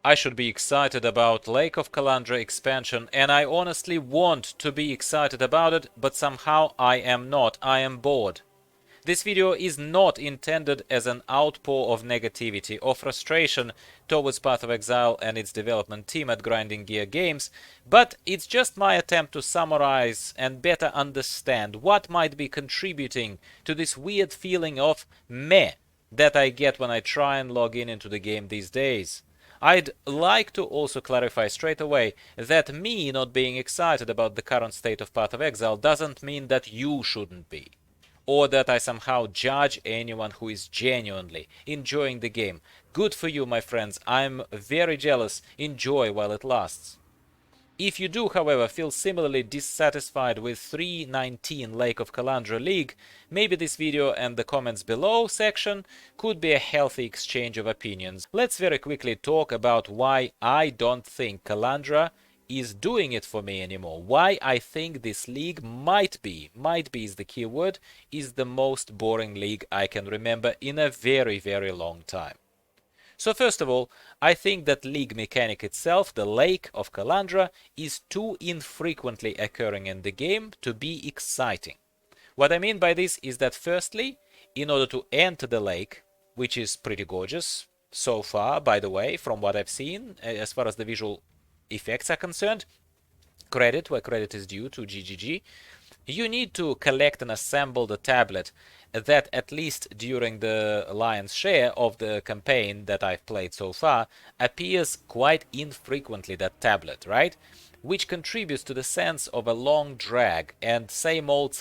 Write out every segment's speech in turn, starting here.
I should be excited about Lake of Kalandra expansion, and I honestly want to be excited about it, but somehow I am not. I am bored. This video is not intended as an outpour of negativity or frustration towards Path of Exile and its development team at Grinding Gear Games, but it's just my attempt to summarize and better understand what might be contributing to this weird feeling of meh that I get when I try and log in into the game these days. I'd like to also clarify straight away that me not being excited about the current state of Path of Exile doesn't mean that you shouldn't be, or that I somehow judge anyone who is genuinely enjoying the game. Good for you, my friends. I'm very jealous. Enjoy while it lasts. If you do, however, feel similarly dissatisfied with 3.19 Lake of Kalandra League, maybe this video and the comments below section could be a healthy exchange of opinions. Let's very quickly talk about why I don't think Kalandra is doing it for me anymore. Why I think this league might be is the key word, is the most boring league I can remember in a very, very long time. So first of all, I think that league mechanic itself, the Lake of Kalandra, is too infrequently occurring in the game to be exciting. What I mean by this is that firstly, in order to enter the lake, which is pretty gorgeous so far, by the way, from what I've seen, as far as the visual effects are concerned, credit where credit is due to GGG, you need to collect and assemble the tablet that, at least during the lion's share of the campaign that I've played so far, appears quite infrequently, that tablet, right? Which contributes to the sense of a long drag and same old,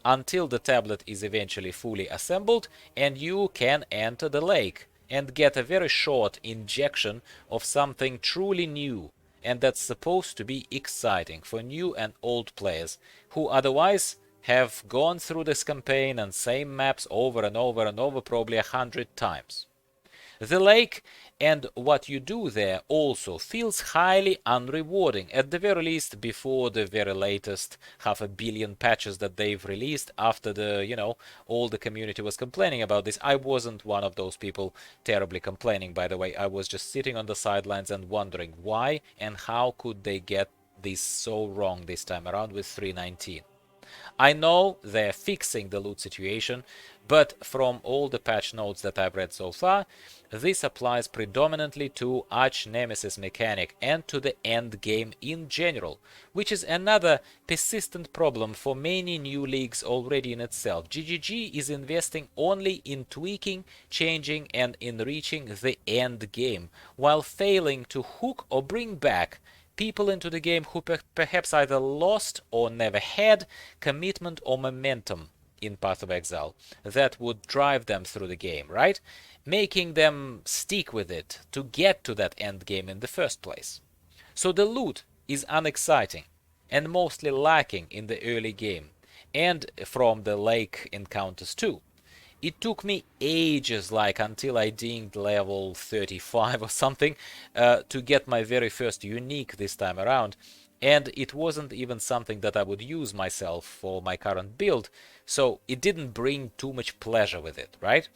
until the tablet is eventually fully assembled and you can enter the lake and get a very short injection of something truly new, and that's supposed to be exciting for new and old players who otherwise have gone through this campaign and same maps over and over and over probably 100 times. The lake and what you do there also feels highly unrewarding, at the very least before the very latest 500 million patches that they've released after the, all the community was complaining about this. I wasn't one of those people terribly complaining, by the way. I was just sitting on the sidelines and wondering why and how could they get this so wrong this time around with 3.19. I know they're fixing the loot situation, but from all the patch notes that I've read so far, this applies predominantly to Arch Nemesis mechanic and to the end game in general, which is another persistent problem for many new leagues already in itself. GGG is investing only in tweaking, changing and enriching the end game, while failing to hook or bring back people into the game who perhaps either lost or never had commitment or momentum in Path of Exile that would drive them through the game, right? Making them stick with it to get to that end game in the first place. So the loot is unexciting and mostly lacking in the early game, and from the lake encounters too. It took me ages, like until I dinged level 35 or something, to get my very first unique this time around. And it wasn't even something that I would use myself for my current build, so it didn't bring too much pleasure with it, right?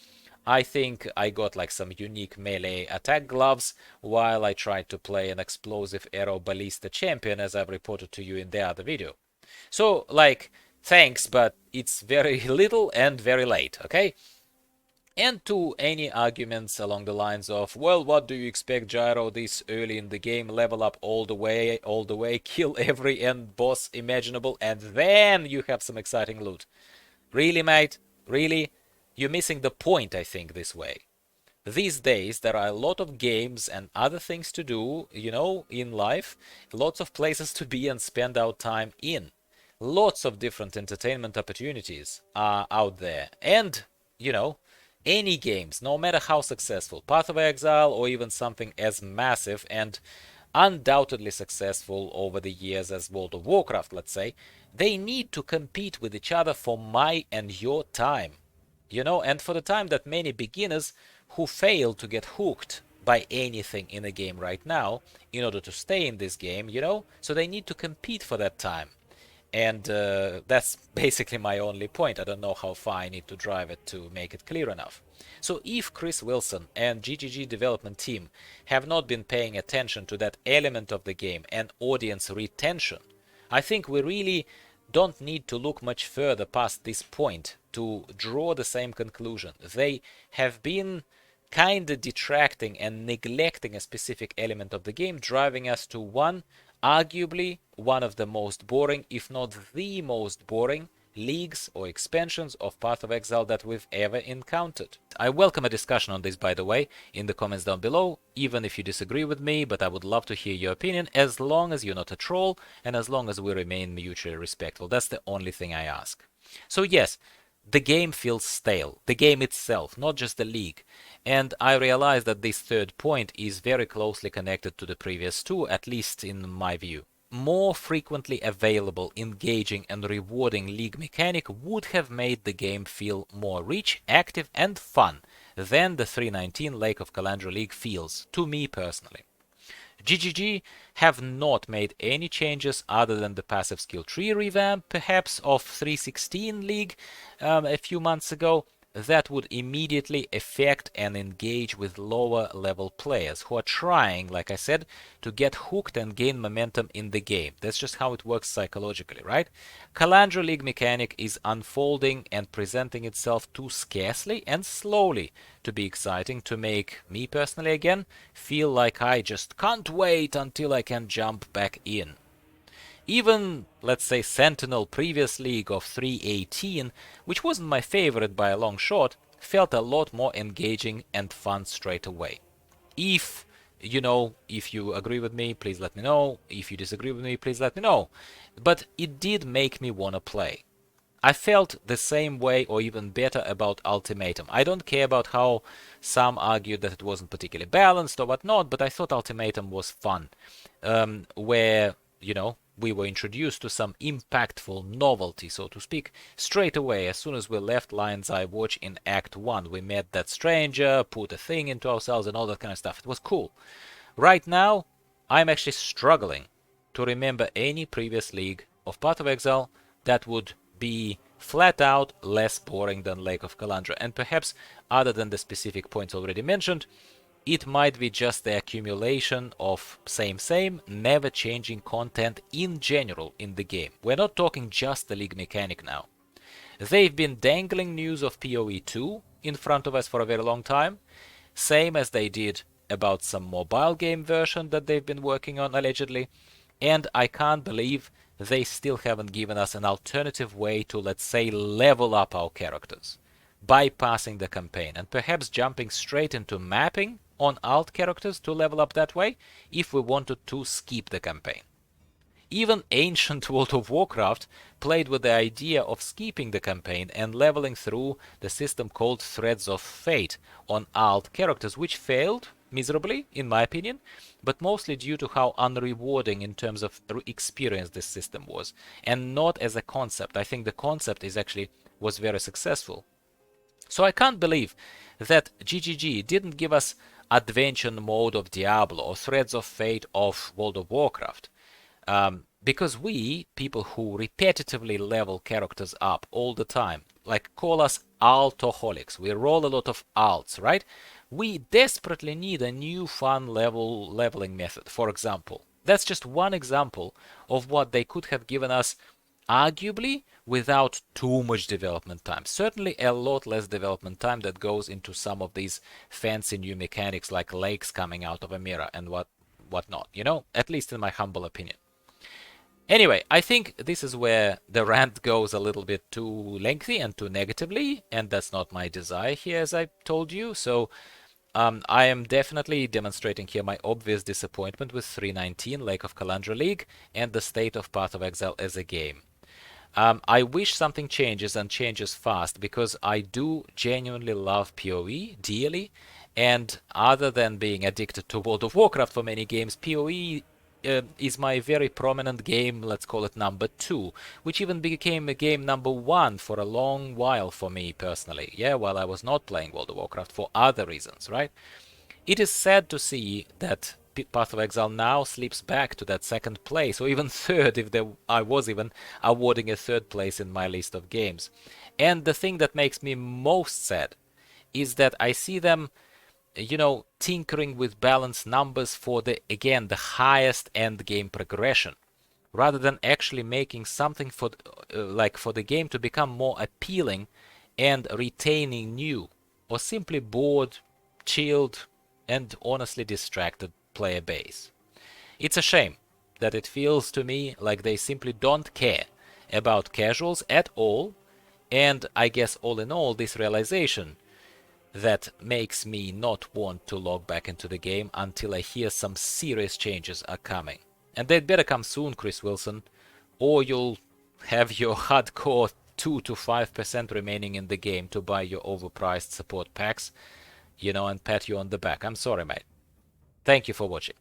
I think I got like some unique melee attack gloves while I tried to play an explosive arrow ballista champion, as I've reported to you in the other video. So, like, thanks, but it's very little and very late, okay? And to any arguments along the lines of, well, what do you expect, Gyro, this early in the game, level up all the way, kill every end boss imaginable, and then you have some exciting loot. Really, mate? Really? You're missing the point, I think, this way. These days, there are a lot of games and other things to do, in life, lots of places to be and spend our time in. Lots of different entertainment opportunities are out there, and, any games, no matter how successful, Path of Exile or even something as massive and undoubtedly successful over the years as World of Warcraft, let's say, they need to compete with each other for my and your time. And for the time that many beginners who fail to get hooked by anything in a game right now in order to stay in this game, so they need to compete for that time. And that's basically my only point. I don't know how far I need to drive it to make it clear enough. So if Chris Wilson and GGG development team have not been paying attention to that element of the game and audience retention, I think we really don't need to look much further past this point to draw the same conclusion. They have been kind of detracting and neglecting a specific element of the game, driving us to arguably one of the most boring, if not the most boring, leagues or expansions of Path of Exile that we've ever encountered. I welcome a discussion on this, by the way, in the comments down below, even if you disagree with me, but I would love to hear your opinion, as long as you're not a troll and as long as we remain mutually respectful. That's the only thing I ask. So yes, the game feels stale, the game itself, not just the league. And I realize that this third point is very closely connected to the previous two, at least in my view. More frequently available, engaging and rewarding league mechanic would have made the game feel more rich, active and fun than the 3.19 Lake of Kalandra League feels, to me personally. GGG have not made any changes other than the passive skill tree revamp, perhaps, of 3.16 League a few months ago, that would immediately affect and engage with lower level players who are trying, like I said, to get hooked and gain momentum in the game. That's just how it works psychologically, right? Kalandra League mechanic is unfolding and presenting itself too scarcely and slowly to be exciting to make me personally again feel like I just can't wait until I can jump back in. Even, let's say, Sentinel previous league of 3.18, which wasn't my favorite by a long shot, felt a lot more engaging and fun straight away. If you agree with me, please let me know. If you disagree with me, please let me know. But it did make me want to play. I felt the same way or even better about Ultimatum. I don't care about how some argued that it wasn't particularly balanced or whatnot, but I thought Ultimatum was fun. Where, we were introduced to some impactful novelty, so to speak, straight away. As soon as we left Lion's Eye Watch in Act 1, we met that stranger, put a thing into ourselves and all that kind of stuff. It was cool. Right now, I'm actually struggling to remember any previous league of Path of Exile that would be flat out less boring than Lake of Kalandra. And perhaps, other than the specific points already mentioned, it might be just the accumulation of same, never changing content in general in the game. We're not talking just the league mechanic now. They've been dangling news of POE 2 in front of us for a very long time, same as they did about some mobile game version that they've been working on allegedly, and I can't believe they still haven't given us an alternative way to, let's say, level up our characters, bypassing the campaign and perhaps jumping straight into mapping on alt characters to level up that way if we wanted to skip the campaign. Even ancient World of Warcraft played with the idea of skipping the campaign and leveling through the system called Threads of Fate on alt characters, which failed miserably, in my opinion, but mostly due to how unrewarding in terms of experience this system was, and not as a concept. I think the concept was very successful. So I can't believe that GGG didn't give us Adventure mode of Diablo or Threads of Fate of World of Warcraft. Because we, people who repetitively level characters up all the time, like call us altoholics, we roll a lot of alts, right? We desperately need a new fun leveling method, for example. That's just one example of what they could have given us, arguably without too much development time. Certainly a lot less development time that goes into some of these fancy new mechanics like lakes coming out of a mirror and whatnot, at least in my humble opinion. Anyway, I think this is where the rant goes a little bit too lengthy and too negatively, and that's not my desire here, as I told you. So I am definitely demonstrating here my obvious disappointment with 3.19 Lake of Kalandra League and the state of Path of Exile as a game. I wish something changes and changes fast, because I do genuinely love PoE dearly, and other than being addicted to World of Warcraft for many games, PoE is my very prominent game, let's call it number 2, which even became a game number 1 for a long while for me personally, while I was not playing World of Warcraft for other reasons, right? It is sad to see that Path of Exile now slips back to that second place, or even third if I was even awarding a third place in my list of games. And the thing that makes me most sad is that I see them, tinkering with balanced numbers for the highest end game progression, rather than actually making something for the game to become more appealing and retaining new, or simply bored, chilled, and honestly distracted player base. It's a shame that it feels to me like they simply don't care about casuals at all, and I guess all in all this realization that makes me not want to log back into the game until I hear some serious changes are coming. And they'd better come soon, Chris Wilson, or you'll have your hardcore 2 to 5% remaining in the game to buy your overpriced support packs, and pat you on the back. I'm sorry, mate. Thank you for watching.